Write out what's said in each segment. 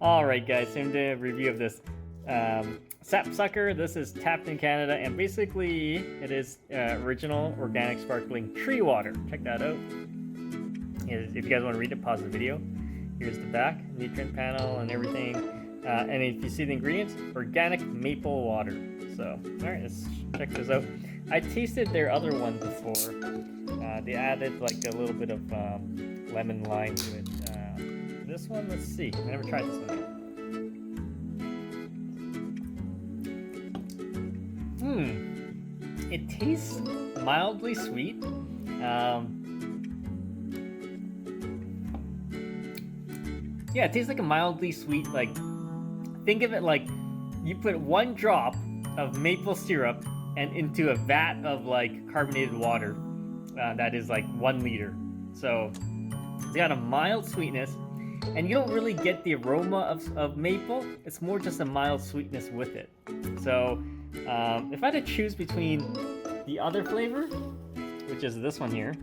Alright guys, so I'm doing a review of this sapsucker. This is tapped in Canada, and basically it is original organic sparkling tree water. Check that out. If you guys want to read it, pause the video. Here's the back, nutrient panel and everything. And if you see the ingredients, organic maple water. So, alright, let's check this out. I tasted their other one before. They added like a little bit of lemon lime to it. This one, let's see. I never tried this one yet. It tastes mildly sweet. Yeah, it tastes like a mildly sweet, like, think of it like you put one drop of maple syrup and into a vat of like carbonated water that is like 1 liter. So it's got a mild sweetness, and you don't really get the aroma of maple. It's more just a mild sweetness with it. So if I had to choose between the other flavor, which is this one here,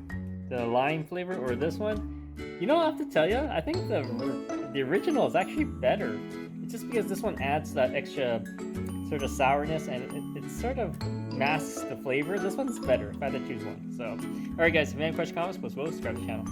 the lime flavor, or this one, you know, I have to tell you, I think the original is actually better. It's just because this one adds that extra sort of sourness, and it sort of masks the flavor. This one's better if I had to choose one. So, alright guys, if you have any questions, comments, please subscribe to the channel.